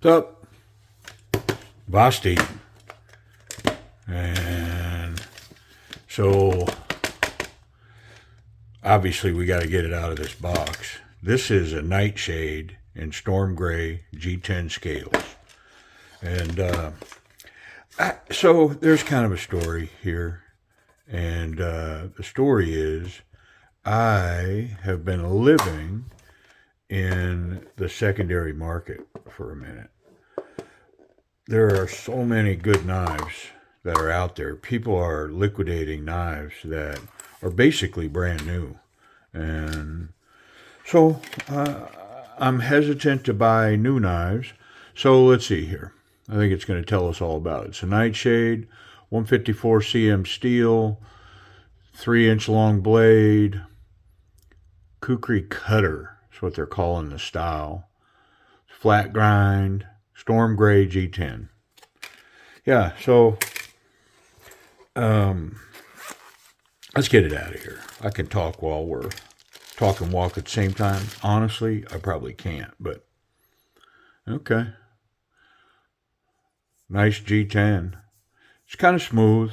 What's up? VOSTEED. And so, obviously, we got to get it out of this box. This is a Nightshade in Storm Gray G10 scales. And so, there's kind of a story here. And the story is I have been living in the secondary market for a minute. There are so many good knives that are out there. People are liquidating knives that are basically brand new. And so I'm hesitant to buy new knives. So let's see here. I think it's going to tell us all about it. It's a Nightshade, 154 cm steel, 3-inch long blade, Kukri cutter is what they're calling the style. Flat grind, Storm Gray G10. Yeah, so let's get it out of here. I can talk while we're talk and walk at the same time. Honestly, I probably can't, but okay. Nice G10. It's kind of smooth.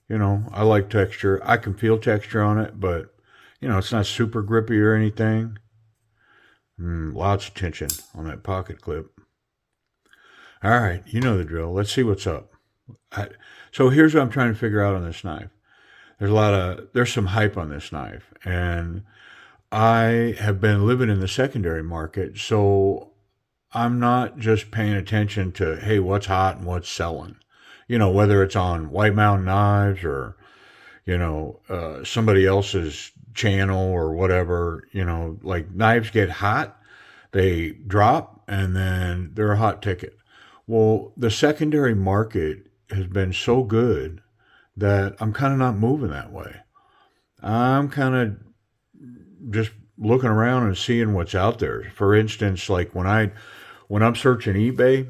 You know, I like texture. I can feel texture on it, but, you know, it's not super grippy or anything. Lots of tension on that pocket clip. All right, you know the drill. Let's see what's up. So here's what I'm trying to figure out on this knife. There's some hype on this knife, and I have been living in the secondary market, so I'm not just paying attention to, hey, what's hot and what's selling. You know, whether it's on White Mountain Knives or, you know, somebody else's channel or whatever. You know, like knives get hot, they drop, and then they're a hot ticket. Well, the secondary market has been so good that I'm kind of not moving that way. I'm kind of just looking around and seeing what's out there. For instance, like when I'm searching eBay,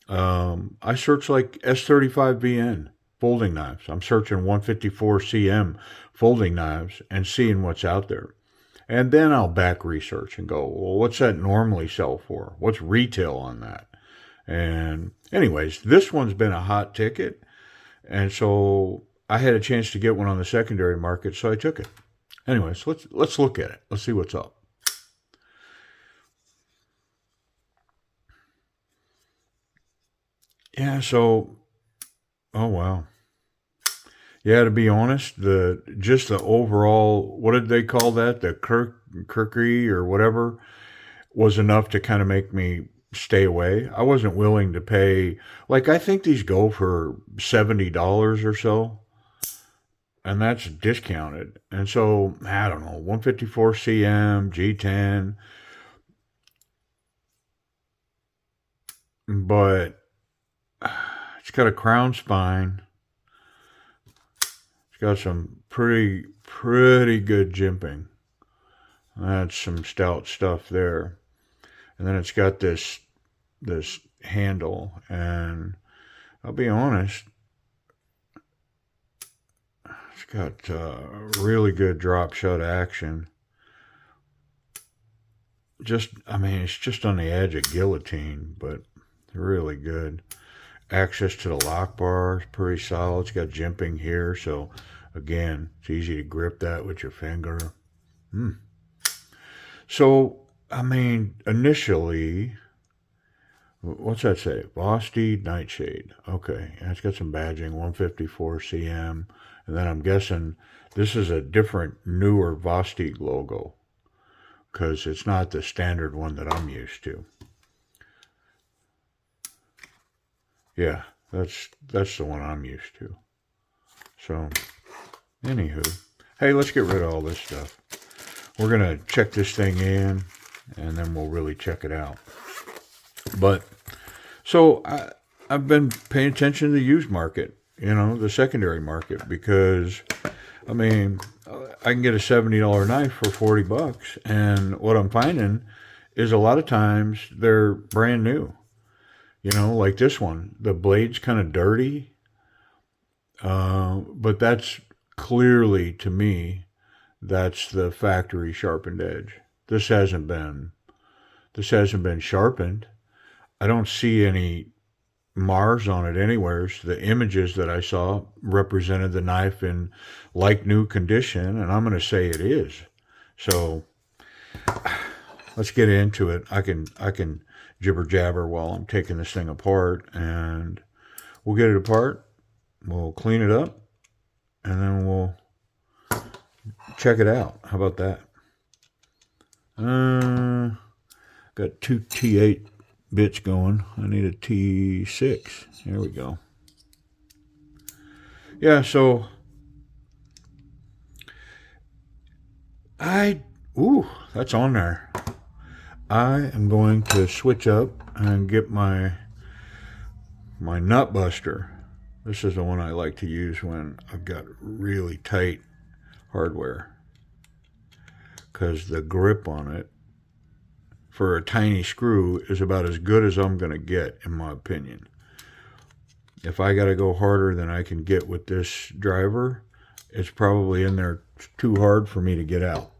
I search like S35VN folding knives. I'm searching 154 cm folding knives and seeing what's out there. And then I'll back research and go, well, what's that normally sell for? What's retail on that? And anyways, this one's been a hot ticket. And so I had a chance to get one on the secondary market, so I took it. Anyways, let's look at it. Let's see what's up. Yeah, so oh wow. Yeah, to be honest, the overall, what did they call that? The Kukri or whatever was enough to kind of make me stay away. I wasn't willing to pay, like, I think these go for $70 or so, and that's discounted. And so, I don't know, 154 cm, G10, but it's got a crown spine. It's got some pretty good jimping. That's some stout stuff there. And then it's got this handle, and I'll be honest, it's got really good drop shut action. It's just on the edge of guillotine, but really good. Access to the lock bar is pretty solid. It's got jimping here, so again, it's easy to grip that with your finger. So, initially, what's that say? VOSTEED Nightshade. Okay, and it's got some badging, 154 cm. And then I'm guessing this is a different, newer VOSTEED logo, because it's not the standard one that I'm used to. Yeah, that's the one I'm used to. So, anywho, hey, let's get rid of all this stuff. We're going to check this thing in, and then we'll really check it out. But, so, I've been paying attention to the used market, you know, the secondary market, because, I can get a $70 knife for $40, and what I'm finding is a lot of times they're brand new. You know, like this one, the blade's kind of dirty, but that's clearly, to me, that's the factory sharpened edge. This hasn't been sharpened. I don't see any Mars on it anywhere. The images that I saw represented the knife in like new condition, and I'm going to say it is. So let's get into it. I can jibber jabber while I'm taking this thing apart, and we'll get it apart. We'll clean it up, and then we'll check it out. How about that? Got two T8 bits going. I need a T6. There we go. Yeah, so that's on there. I am going to switch up and get my nut buster. This is the one I like to use when I've got really tight hardware, because the grip on it for a tiny screw is about as good as I'm going to get, in my opinion. If I got to go harder than I can get with this driver, it's probably in there too hard for me to get out.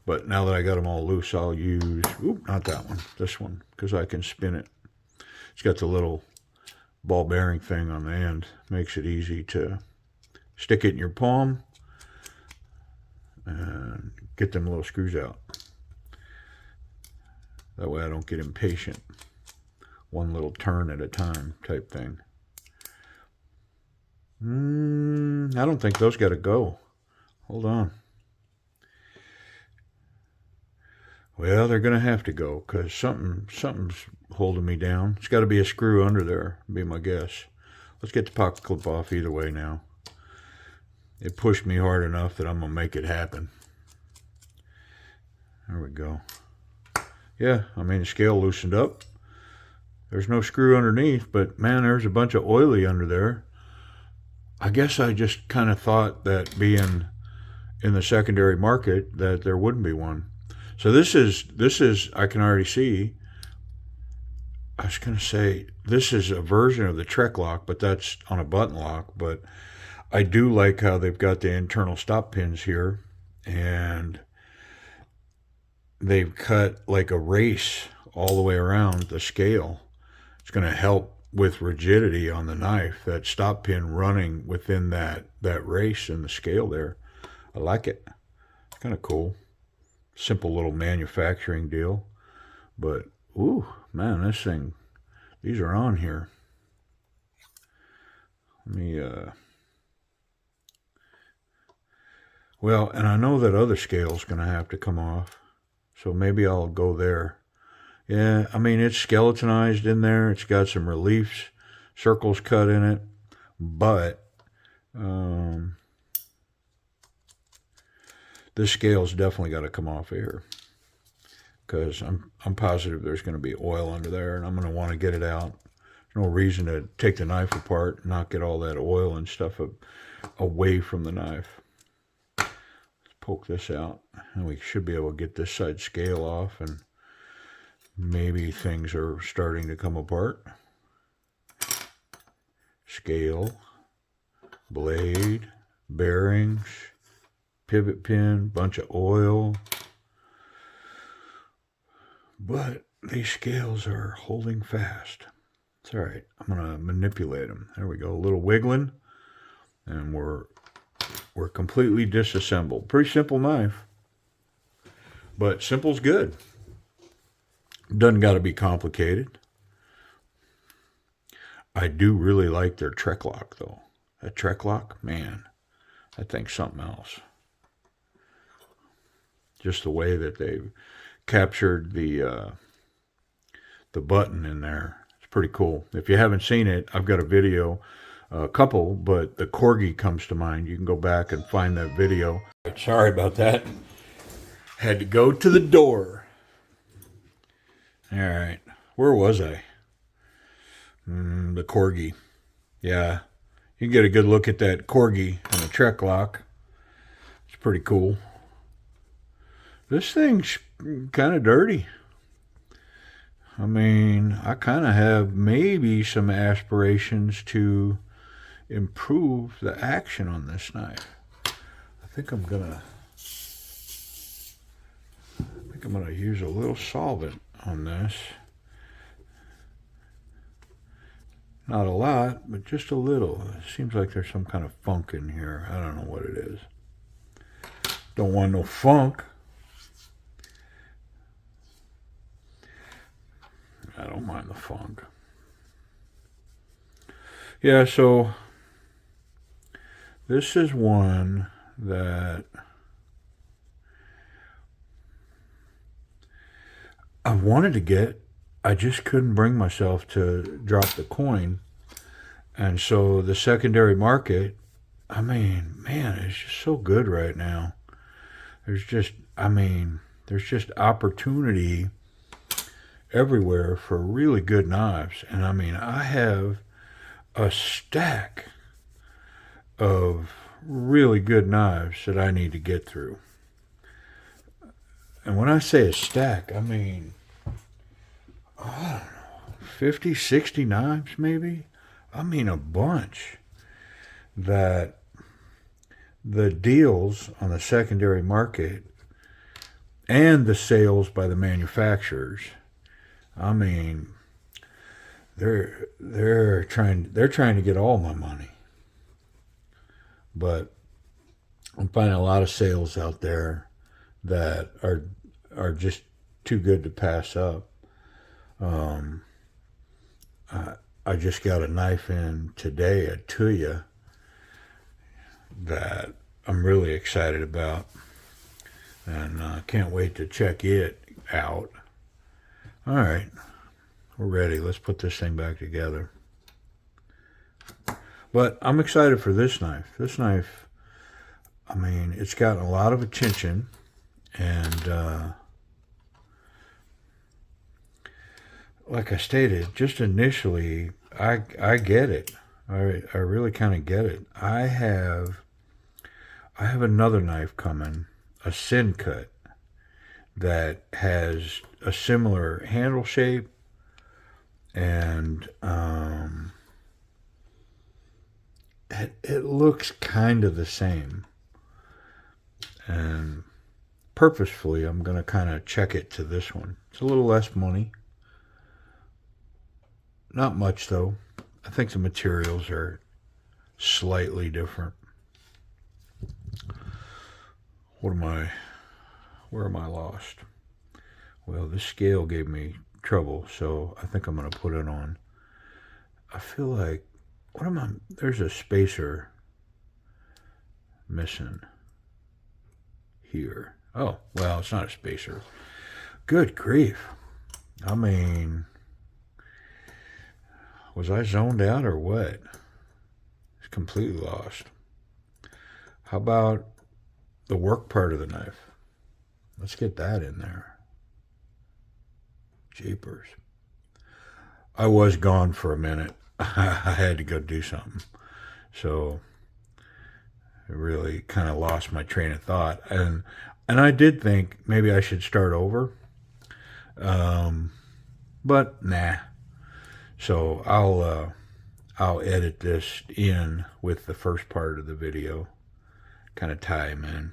But now that I got them all loose, I'll use, not that one, this one, because I can spin it. It's got the little ball bearing thing on the end. Makes it easy to stick it in your palm and get them little screws out. That way I don't get impatient. One little turn at a time type thing. I don't think those got to go. Hold on. Well, they're going to have to go, because something's holding me down. It's got to be a screw under there, be my guess. Let's get the pocket clip off either way now. It pushed me hard enough that I'm going to make it happen. There we go. Yeah, I mean, the scale loosened up. There's no screw underneath, but man, there's a bunch of oily under there. I guess I just kind of thought that being in the secondary market that there wouldn't be one. So this is I can already see. I was going to say this is a version of the Trek lock, but that's on a button lock. But I do like how they've got the internal stop pins here, and they've cut like a race all the way around the scale. It's going to help with rigidity on the knife, that stop pin running within that race in the scale there. I like it. It's kind of cool. Simple little manufacturing deal. But, ooh, man, this thing, these are on here. Let me, well, and I know that other scale's going to have to come off, so maybe I'll go there. Yeah, I mean, it's skeletonized in there. It's got some reliefs, circles cut in it, but this scale's definitely got to come off of here, because I'm positive there's going to be oil under there, and I'm going to want to get it out. There's no reason to take the knife apart and not get all that oil and stuff away from the knife. Let's poke this out, and we should be able to get this side scale off, and maybe things are starting to come apart. Scale, blade, bearings, pivot pin, bunch of oil. But these scales are holding fast. It's all right. I'm going to manipulate them. There we go. A little wiggling, and we're completely disassembled. Pretty simple knife, but simple's good. Doesn't got to be complicated. I do really like their Trek lock, though. That Trek lock, man, that thing's something else. Just the way that they've captured the button in there. It's pretty cool. If you haven't seen it, I've got a video, a couple, but the Corgi comes to mind. You can go back and find that video. Sorry about that. Had to go to the door. All right, where was I? The Corgi. Yeah, you can get a good look at that Corgi and the Trek lock. It's pretty cool. This thing's kind of dirty. I mean, I kind of have maybe some aspirations to improve the action on this knife. I think I'm gonna use a little solvent on this. Not a lot, but just a little. It seems like there's some kind of funk in here. I don't know what it is. Don't want no funk. I don't mind the funk. Yeah, so this is one that I wanted to get. I just couldn't bring myself to drop the coin. And so the secondary market, I mean, man, it's just so good right now. There's just opportunity everywhere for really good knives. And I mean, I have a stack of really good knives that I need to get through. And when I say a stack, I mean, I don't know, 50, 60 knives maybe? I mean a bunch that the deals on the secondary market and the sales by the manufacturers, I mean, they're trying to get all my money. But I'm finding a lot of sales out there that are just too good to pass up. I just got a knife in today at Tuya that I'm really excited about, and can't wait to check it out. All right, we're ready. Let's put this thing back together. But I'm excited for this knife. This knife, I mean, it's gotten a lot of attention, and like I stated, just initially, I get it. I really kind of get it. I have another knife coming, a sin cut, that has a similar handle shape, and it looks kind of the same. And purposefully, I'm going to kind of check it to this one. It's a little less money. Not much, though. I think the materials are slightly different. Where am I lost? Well, this scale gave me trouble, so I think I'm going to put it on. I feel like, there's a spacer missing here. Oh, well, it's not a spacer. Good grief. I mean, was I zoned out or what? It's completely lost. How about the work part of the knife? Let's get that in there. Jeepers. I was gone for a minute. I had to go do something. So I really kind of lost my train of thought. And I did think maybe I should start over. But nah. So I'll edit this in with the first part of the video. Kind of tie him in.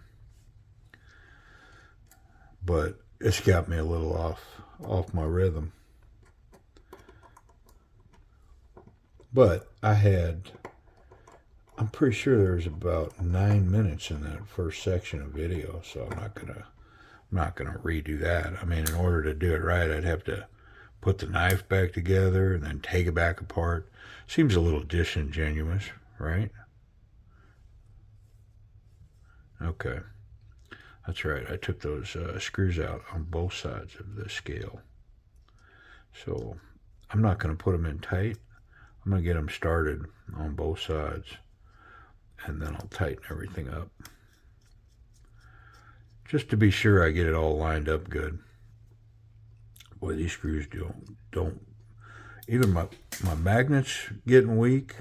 But it's got me a little off my rhythm. But I'm pretty sure there's about 9 minutes in that first section of video, so I'm not gonna redo that. I mean, in order to do it right, I'd have to put the knife back together and then take it back apart. Seems a little disingenuous, right? Okay. That's right. I took those screws out on both sides of the scale. So I'm not going to put them in tight. I'm going to get them started on both sides, and then I'll tighten everything up. Just to be sure I get it all lined up good. Boy, these screws don't even my magnets getting weak,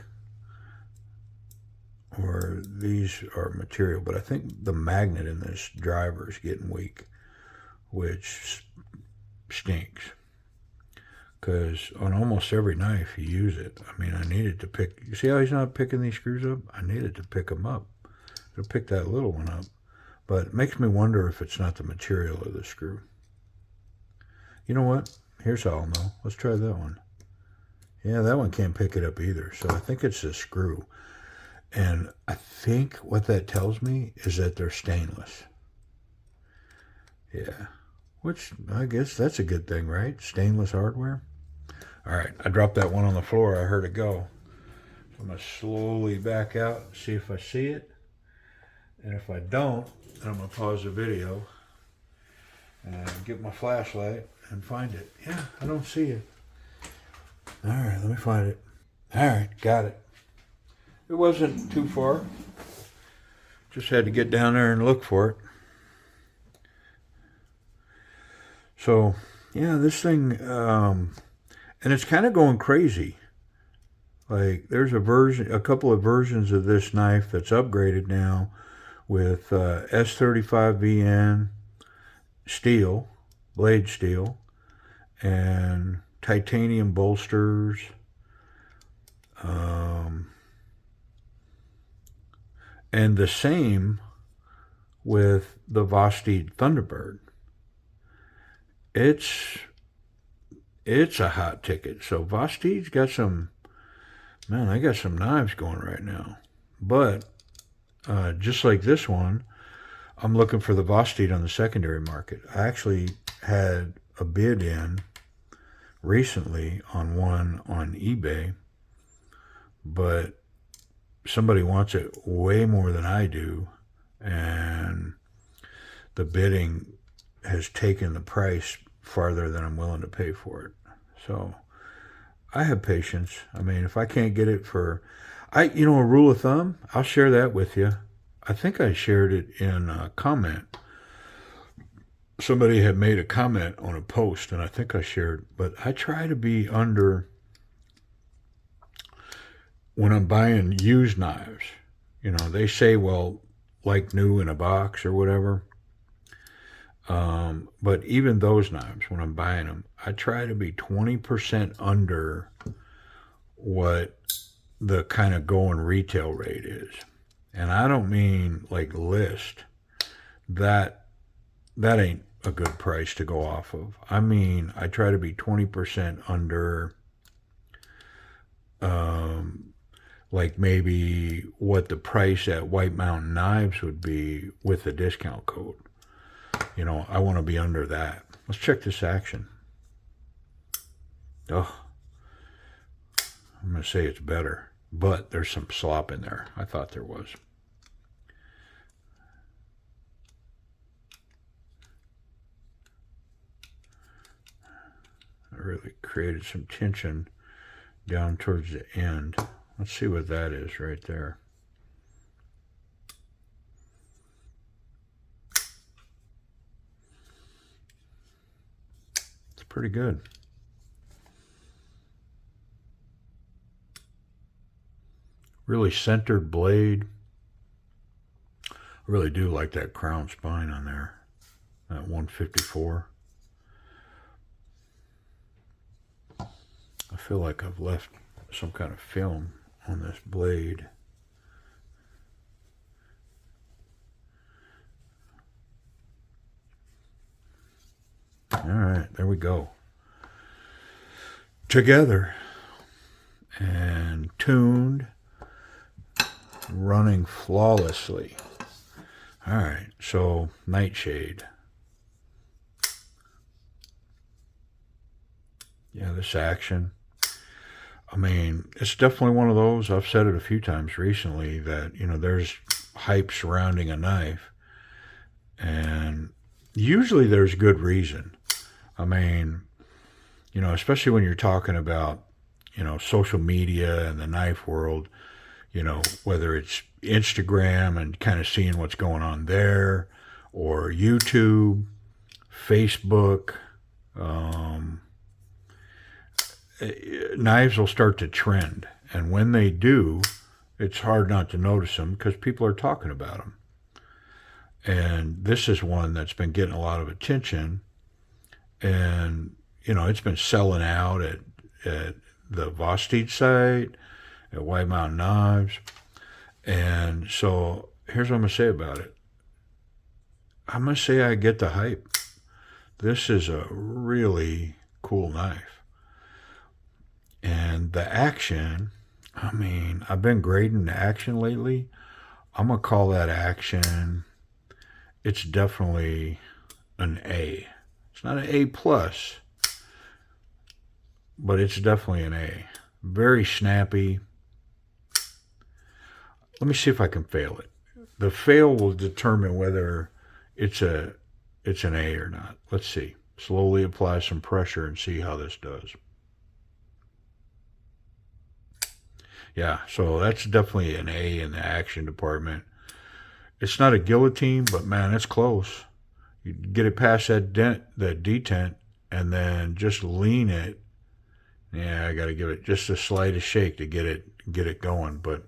or these are material, but I think the magnet in this driver is getting weak, which stinks. Because on almost every knife you use it. I mean, I needed to pick. You see how he's not picking these screws up? I needed to pick them up. It'll pick that little one up. But it makes me wonder if it's not the material of the screw. You know what? Here's how I'll know. Let's try that one. Yeah, that one can't pick it up either. So I think it's a screw. And I think what that tells me is that they're stainless. Yeah. Which I guess that's a good thing, right? Stainless hardware. All right. I dropped that one on the floor. I heard it go. So I'm going to slowly back out, see if I see it. And if I don't, then I'm going to pause the video and get my flashlight and find it. Yeah, I don't see it. All right, let me find it. All right, got it. It wasn't too far. Just had to get down there and look for it. So, yeah, this thing, and it's kind of going crazy. Like, there's a couple of versions of this knife that's upgraded now with S35VN steel, blade steel, and titanium bolsters. And the same with the VOSTEED Thunderbird. It's a hot ticket. So VOSTEED's got some, man, I got some knives going right now. But just like this one, I'm looking for the VOSTEED on the secondary market. I actually had a bid in recently on one on eBay, but somebody wants it way more than I do, and the bidding has taken the price farther than I'm willing to pay for it. So I have patience. I mean, if I can't get it for, a rule of thumb, I'll share that with you. I think I shared it in a comment. Somebody had made a comment on a post, and I think I shared, but I try to be under, when I'm buying used knives, they say, well, like new in a box or whatever. But even those knives, when I'm buying them, I try to be 20% under what the kind of going retail rate is. And I don't mean like list. That ain't a good price to go off of. I mean, I try to be 20% under, like maybe what the price at White Mountain Knives would be with the discount code. I want to be under that. Let's check this action. Oh, I'm going to say it's better, but there's some slop in there. I thought there was. I really created some tension down towards the end. Let's see what that is right there. It's pretty good. Really centered blade. I really do like that crown spine on there. That 154. I feel like I've left some kind of film on this blade. All right, there we go. Together and tuned, running flawlessly. All right, so Nightshade. Yeah, this action. I mean, it's definitely one of those, I've said it a few times recently, that, there's hype surrounding a knife. And usually there's good reason. I mean, especially when you're talking about, social media and the knife world, whether it's Instagram and kind of seeing what's going on there, or YouTube, Facebook, knives will start to trend. And when they do, it's hard not to notice them because people are talking about them. And this is one that's been getting a lot of attention. And, it's been selling out at the VOSTEED site, at White Mountain Knives. And so here's what I'm going to say about it. I'm going to say I get the hype. This is a really cool knife. And And the action, I mean, I've been grading the action lately. I'm going to call that action, it's definitely an A. It's not an A plus, but it's definitely an A. Very snappy. Let me see if I can fail it. The fail will determine whether it's an A or not. Let's see. Slowly apply some pressure and see how this does. Yeah, so that's definitely an A in the action department. It's not a guillotine, but man, it's close. You get it past that detent, and then just lean it. Yeah, I got to give it just the slightest shake to get it going, but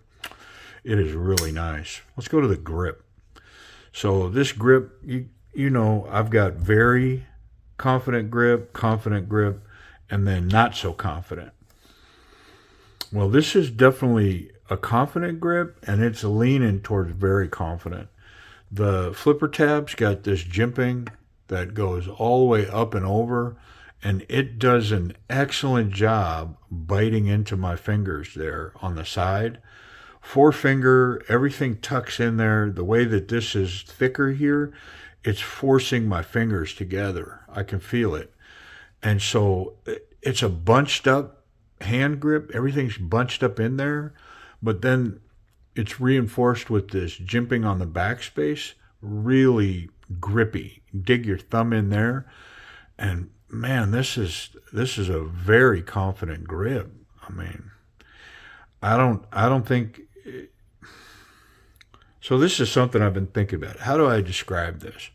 it is really nice. Let's go to the grip. So this grip, you know, I've got very confident grip, and then not so confident. Well, this is definitely a confident grip, and it's leaning towards very confident. The flipper tab's got this jimping that goes all the way up and over, and it does an excellent job biting into my fingers there on the side. Forefinger, everything tucks in there. The way that this is thicker here, it's forcing my fingers together. I can feel it. And so it's a bunched up hand grip. Everything's bunched up in there, but then it's reinforced with this jimping on the backspace. Really grippy. Dig your thumb in there, and man, this is a very confident grip. I mean, I don't think. So this is something I've been thinking about. How do I describe this?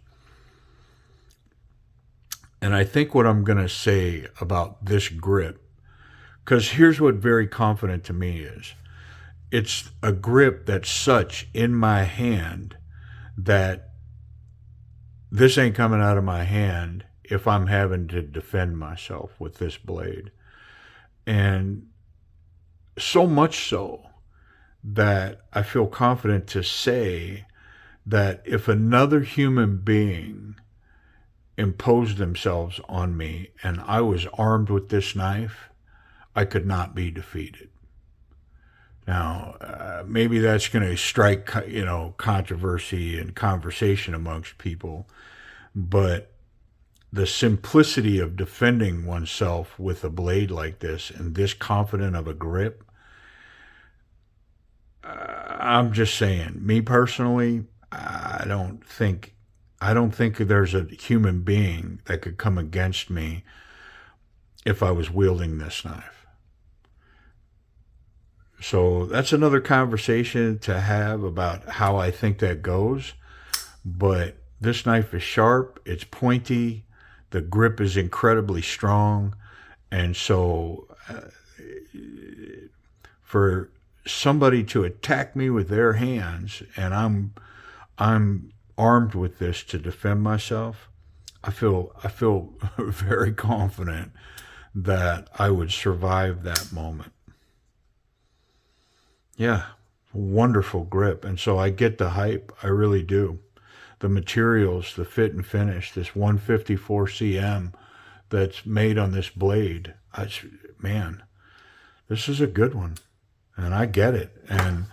And I think what I'm going to say about this grip, because here's what very confident to me is. It's a grip that's such in my hand that this ain't coming out of my hand if I'm having to defend myself with this blade. And so much so that I feel confident to say that if another human being imposed themselves on me and I was armed with this knife, I could not be defeated. Now, maybe that's going to strike, controversy and conversation amongst people, but the simplicity of defending oneself with a blade like this and this confident of a grip, I'm just saying, me personally, I don't think there's a human being that could come against me if I was wielding this knife. So that's another conversation to have about how I think that goes. But this knife is sharp, it's pointy, the grip is incredibly strong. And so for somebody to attack me with their hands and I'm armed with this to defend myself, I feel very confident that I would survive that moment. Yeah, wonderful grip. And so I get the hype. I really do. The materials, the fit and finish, this 154 cm that's made on this blade. Man, this is a good one. And I get it. And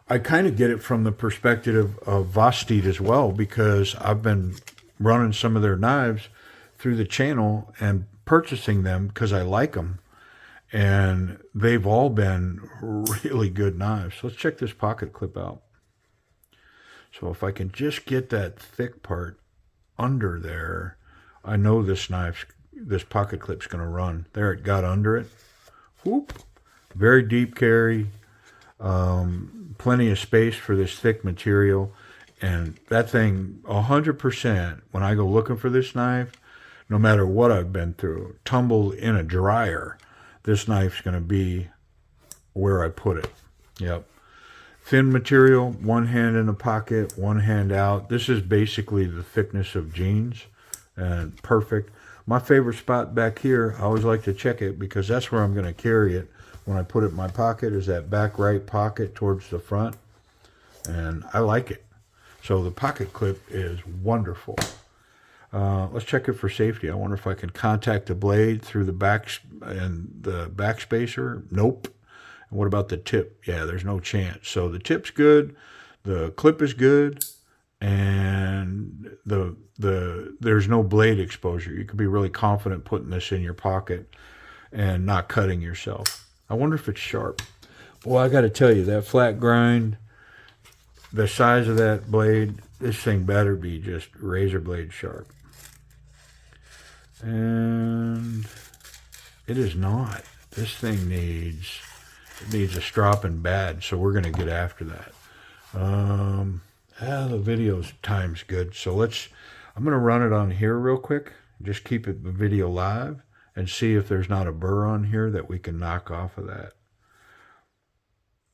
I kind of get it from the perspective of VOSTEED as well, because I've been running some of their knives through the channel and purchasing them because I like them. And they've all been really good knives. Let's check this pocket clip out. So if I can just get that thick part under there, I know this pocket clip's going to run. There, it got under it. Whoop. Very deep carry. Plenty of space for this thick material. And that thing, 100%, when I go looking for this knife, no matter what I've been through, tumbled in a dryer, this knife's going to be where I put it. Yep. Thin material, one hand in the pocket, one hand out. This is basically the thickness of jeans. And perfect. My favorite spot back here, I always like to check it because that's where I'm going to carry it when I put it in my pocket, is that back right pocket towards the front. And I like it. So the pocket clip is wonderful. Let's check it for safety. I wonder if I can contact the blade through the back and the backspacer. Nope. And what about the tip? Yeah, there's no chance. So the tip's good, the clip is good, and there's no blade exposure. You can be really confident putting this in your pocket and not cutting yourself. I wonder if it's sharp. Well, I got to tell you, that flat grind, the size of that blade, this thing better be just razor blade sharp. And it is not. This thing needs a stropping bad, so we're going to get after that. The video's time's good, so I'm going to run it on here real quick. Just keep the video live and see if there's not a burr on here that we can knock off of that.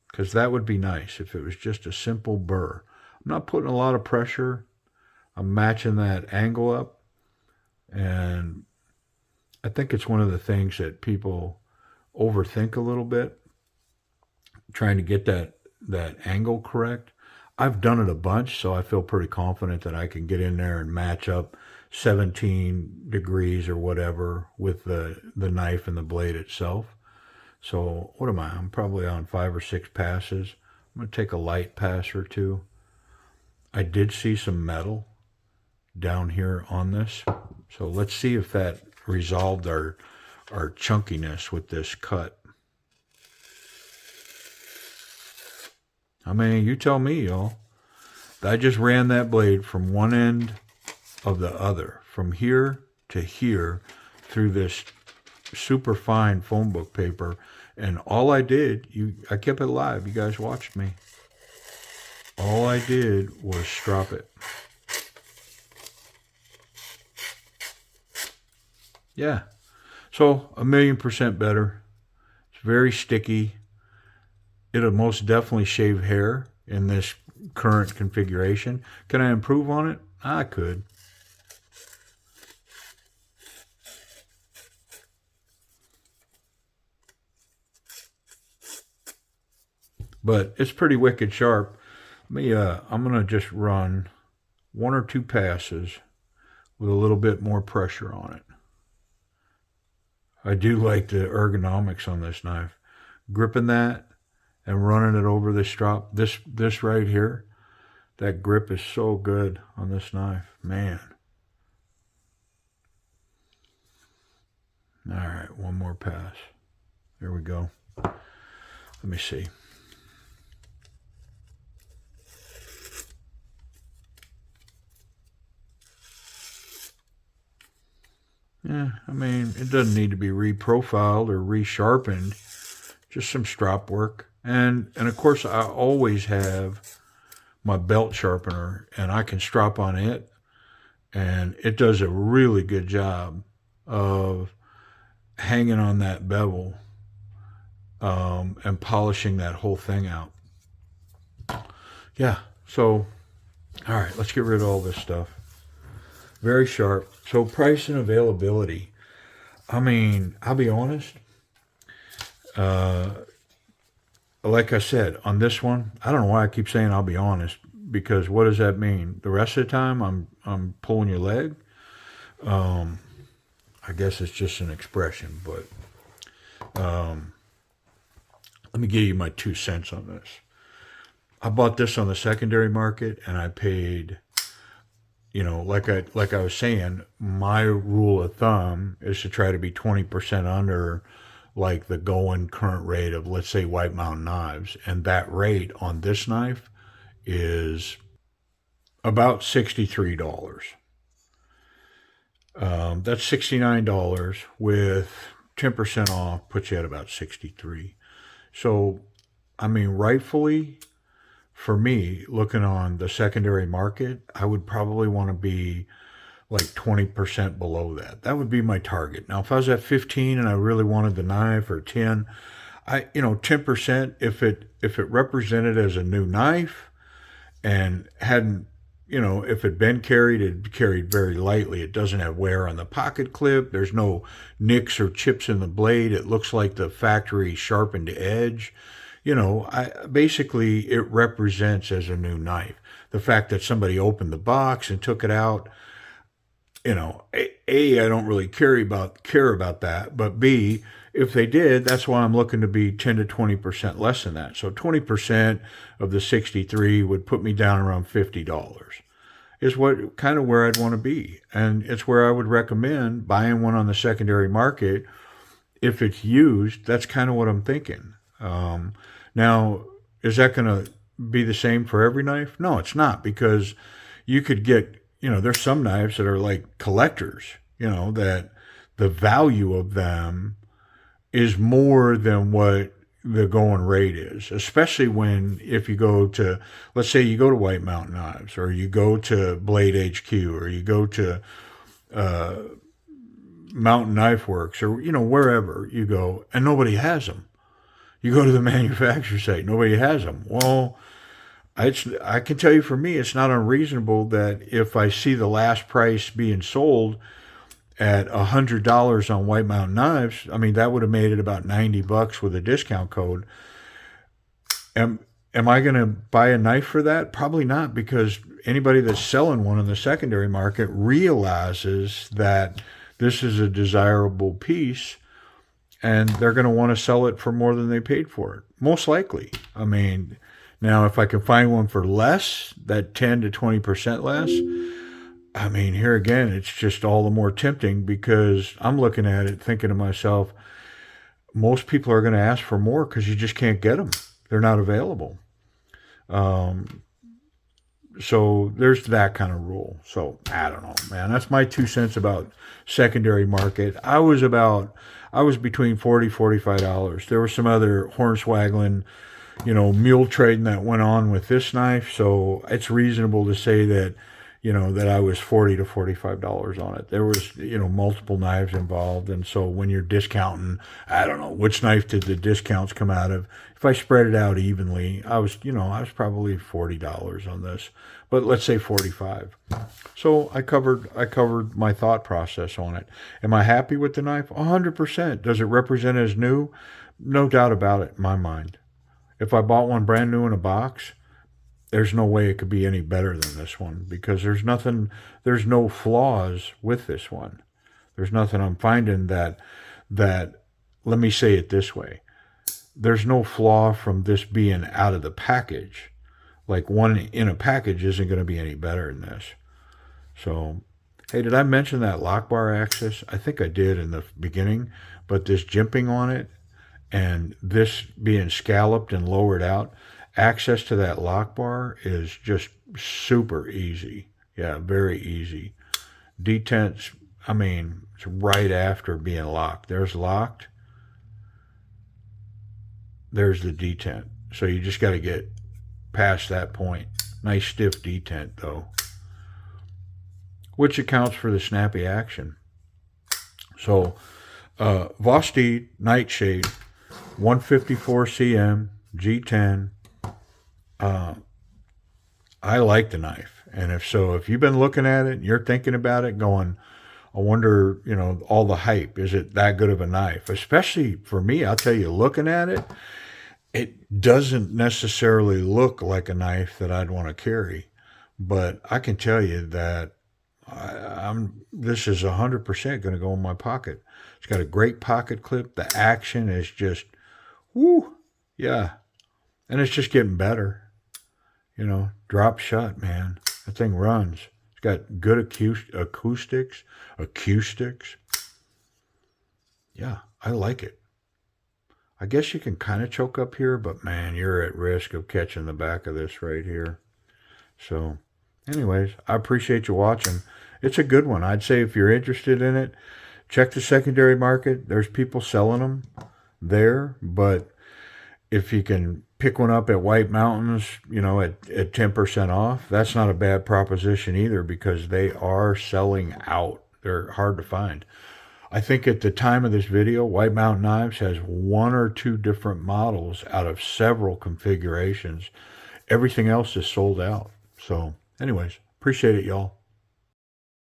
Because that would be nice if it was just a simple burr. I'm not putting a lot of pressure. I'm matching that angle up. And I think it's one of the things that people overthink a little bit, trying to get that angle correct. I've done it a bunch, so I feel pretty confident that I can get in there and match up 17 degrees or whatever with the knife and the blade itself. So what am I? I'm probably on 5 or 6 passes. I'm going to take a light pass or two. I did see some metal down here on this. So let's see if that resolved our chunkiness with this cut. I mean, you tell me, y'all. I just ran that blade from one end of the other, from here to here, through this super fine phone book paper, and all I did, I kept it live. You guys watched me. All I did was strop it. Yeah. So 1,000,000% better. It's very sticky. It'll most definitely shave hair in this current configuration. Can I improve on it? I could. But it's pretty wicked sharp. I'm going to just run 1 or 2 passes with a little bit more pressure on it. I do like the ergonomics on this knife. Gripping that and running it over this strop, this right here, that grip is so good on this knife, man. All right, one more pass. There we go. Let me see. Yeah, I mean, it doesn't need to be reprofiled or resharpened. Just some strop work. And of course, I always have my belt sharpener, and I can strop on it. And it does a really good job of hanging on that bevel and polishing that whole thing out. Yeah, so, all right, let's get rid of all this stuff. Very sharp. So price and availability. I mean, I'll be honest. Like I said, on this one, I don't know why I keep saying I'll be honest, because what does that mean? The rest of the time I'm pulling your leg? I guess it's just an expression, but let me give you my 2 cents on this. I bought this on the secondary market, and I paid, like I was saying, my rule of thumb is to try to be 20% under like the going current rate of, let's say, White Mountain knives. And that rate on this knife is about $63. That's $69 with 10% off, puts you at about $63. So, I mean, rightfully, for me, looking on the secondary market, I would probably want to be like 20% below that. That would be my target. Now, if I was at 15 and I really wanted the knife, or 10, 10%, if it represented as a new knife and hadn't, if it'd been carried, it'd carried very lightly. It doesn't have wear on the pocket clip. There's no nicks or chips in the blade. It looks like the factory sharpened edge. Basically it represents as a new knife. The fact that somebody opened the box and took it out, you know, I don't really care about that, but B, if they did, that's why I'm looking to be 10 to 20% less than that. So 20% of the 63 would put me down around $50. Is what kind of where I'd want to be. And it's where I would recommend buying one on the secondary market. If it's used, that's kind of what I'm thinking. Now, is that going to be the same for every knife? No, it's not, because you could get, there's some knives that are like collectors, that the value of them is more than what the going rate is, especially if you go to, let's say you go to White Mountain Knives, or you go to Blade HQ, or you go to Mountain Knife Works, or, wherever you go, and nobody has them. You go to the manufacturer site, nobody has them. Well, I can tell you, for me, it's not unreasonable that if I see the last price being sold at $100 on White Mountain Knives, I mean, that would have made it about $90 with a discount code. Am I going to buy a knife for that? Probably not, because anybody that's selling one in the secondary market realizes that this is a desirable piece, and they're going to want to sell it for more than they paid for it, most likely. I mean, now if I can find one for less, that 10 to 20% less, I mean, here again, it's just all the more tempting, because I'm looking at it thinking to myself, most people are going to ask for more because you just can't get them. They're not available. So there's that kind of rule. So I don't know, man. That's my 2 cents about secondary market. I was between $40, $45. There was some other hornswaggling, mule trading that went on with this knife. So it's reasonable to say that, that I was $40 to $45 on it. There was, multiple knives involved. And so when you're discounting, I don't know, which knife did the discounts come out of? If I spread it out evenly, I was probably $40 on this, but let's say 45. So I covered my thought process on it. Am I happy with the knife? 100%. Does it represent as new? No doubt about it in my mind. If I bought one brand new in a box, there's no way it could be any better than this one, because there's no flaws with this one. There's nothing I'm finding that, let me say it this way. There's no flaw from this being out of the package. Like, one in a package isn't going to be any better than this. So, hey, did I mention that lock bar axis? I think I did in the beginning, but this jimping on it and this being scalloped and lowered out, access to that lock bar is just super easy. Yeah, very easy. Detents, I mean, it's right after being locked. There's locked. There's the detent. So you just got to get past that point. Nice stiff detent, though, which accounts for the snappy action. So, VOSTEED Nightshade 154 cm G10. I like the knife, and if you've been looking at it and you're thinking about it, going, I wonder, all the hype, is it that good of a knife? Especially for me, I'll tell you, looking at it, it doesn't necessarily look like a knife that I'd want to carry, but I can tell you that this is 100% going to go in my pocket. It's got a great pocket clip. The action is just, woo, yeah, and it's just getting better. Drop shut, man. That thing runs. It's got good acoustics. Yeah, I like it. I guess you can kind of choke up here, but man, you're at risk of catching the back of this right here. So, anyways, I appreciate you watching. It's a good one. I'd say if you're interested in it, check the secondary market. There's people selling them there, but if you can pick one up at White Mountains, at 10% off, that's not a bad proposition either, because they are selling out. They're hard to find. I think at the time of this video, White Mountain Knives has 1 or 2 different models out of several configurations. Everything else is sold out. So anyways, appreciate it, y'all.